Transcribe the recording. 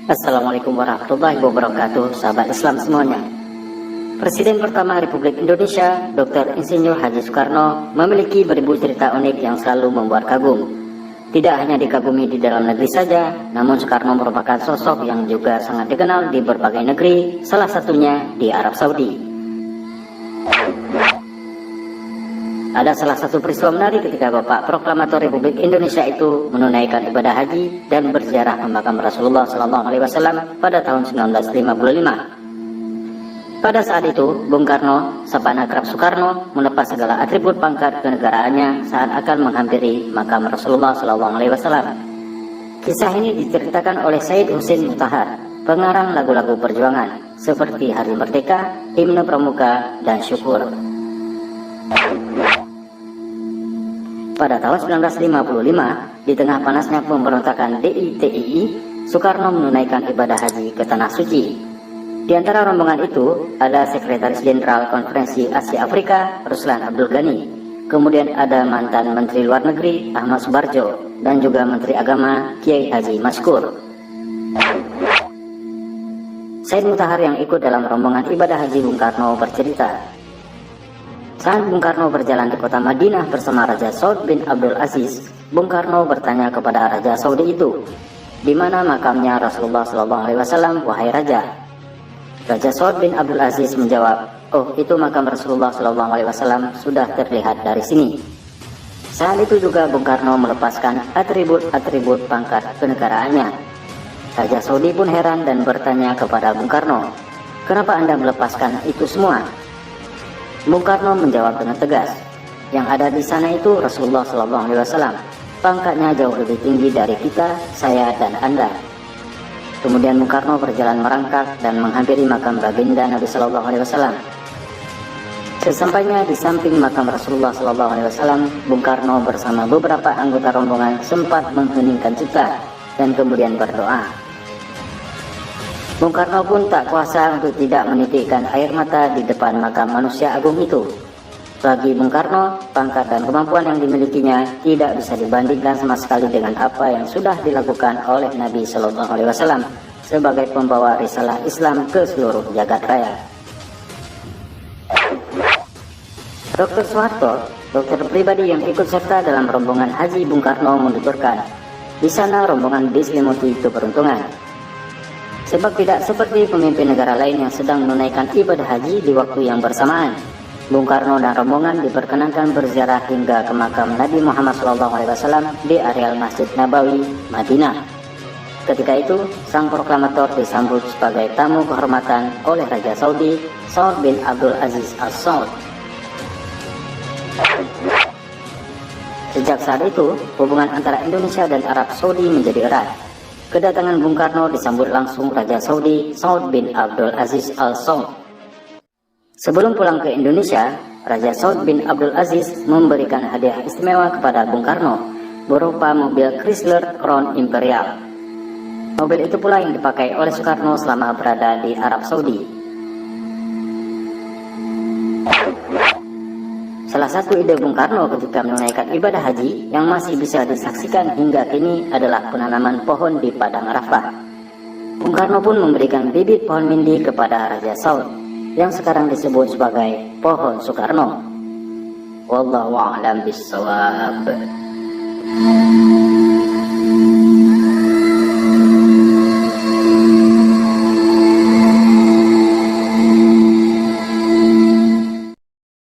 Assalamualaikum warahmatullahi wabarakatuh, sahabat Islam semuanya. Presiden pertama Republik Indonesia, Dr. Insinyur Haji Soekarno, memiliki beribu cerita unik yang selalu membuat kagum. Tidak hanya dikagumi di dalam negeri saja, namun Soekarno merupakan sosok yang juga sangat dikenal di berbagai negeri, salah satunya di Arab Saudi. Ada salah satu peristiwa menarik ketika Bapak Proklamator Republik Indonesia itu menunaikan ibadah haji dan berziarah ke makam Rasulullah SAW pada tahun 1955. Pada saat itu, Bung Karno, sapaan akrab Soekarno, melepas segala atribut pangkat kenegaraannya saat akan menghampiri makam Rasulullah SAW. Kisah ini diceritakan oleh Said Husin Mutahar, pengarang lagu-lagu perjuangan seperti Hari Merdeka, Himne Pramuka, dan Syukur. Pada tahun 1955, di tengah panasnya pemberontakan DITII, Soekarno menunaikan ibadah haji ke Tanah Suci. Di antara rombongan itu, ada Sekretaris Jenderal Konferensi Asia Afrika, Ruslan Abdul Ghani. Kemudian ada mantan Menteri Luar Negeri, Ahmad Subarjo, dan juga Menteri Agama, Kiai Haji Maskur. Said Mutahar yang ikut dalam rombongan ibadah haji Bung Karno bercerita, saat Bung Karno berjalan di kota Madinah bersama Raja Saud bin Abdul Aziz, Bung Karno bertanya kepada Raja Saudi itu, "Di mana makamnya Rasulullah SAW, wahai Raja?" Raja Saud bin Abdul Aziz menjawab, "Oh, itu makam Rasulullah SAW sudah terlihat dari sini." Saat itu juga Bung Karno melepaskan atribut-atribut pangkat kenegaraannya. Raja Saudi pun heran dan bertanya kepada Bung Karno, "Kenapa Anda melepaskan itu semua?" Bung Karno menjawab dengan tegas, "Yang ada di sana itu Rasulullah SAW. Pangkatnya jauh lebih tinggi dari kita, saya dan Anda." Kemudian Bung Karno berjalan merangkak dan menghampiri makam baginda Nabi SAW. Sesampainya di samping makam Rasulullah SAW, Bung Karno bersama beberapa anggota rombongan sempat mengheningkan cipta dan kemudian berdoa. Bung Karno pun tak kuasa untuk tidak menitikkan air mata di depan makam manusia agung itu. Bagi Bung Karno, pangkat dan kemampuan yang dimilikinya tidak bisa dibandingkan sama sekali dengan apa yang sudah dilakukan oleh Nabi SAW sebagai pembawa risalah Islam ke seluruh jagat raya. Dr. Soeharto, dokter pribadi yang ikut serta dalam rombongan haji Bung Karno, menuturkan, di sana rombongan diselimuti keberuntungan. Sebab tidak seperti pemimpin negara lain yang sedang menunaikan ibadah haji di waktu yang bersamaan, Bung Karno dan rombongan diperkenankan berziarah hingga ke makam Nabi Muhammad SAW di areal Masjid Nabawi, Madinah. Ketika itu, sang proklamator disambut sebagai tamu kehormatan oleh Raja Saudi, Saud bin Abdul Aziz Al Saud. Sejak saat itu, hubungan antara Indonesia dan Arab Saudi menjadi erat. Kedatangan Bung Karno disambut langsung Raja Saudi, Saud bin Abdul Aziz Al Saud. Sebelum pulang ke Indonesia, Raja Saud bin Abdul Aziz memberikan hadiah istimewa kepada Bung Karno berupa mobil Chrysler Crown Imperial. Mobil itu pula yang dipakai oleh Soekarno selama berada di Arab Saudi. Salah satu ide Bung Karno ketika menunaikan ibadah haji yang masih bisa disaksikan hingga kini adalah penanaman pohon di Padang Arafah. Bung Karno pun memberikan bibit pohon mindi kepada Raja Saud yang sekarang disebut sebagai pohon Soekarno. Wallahu a'lam bishawab.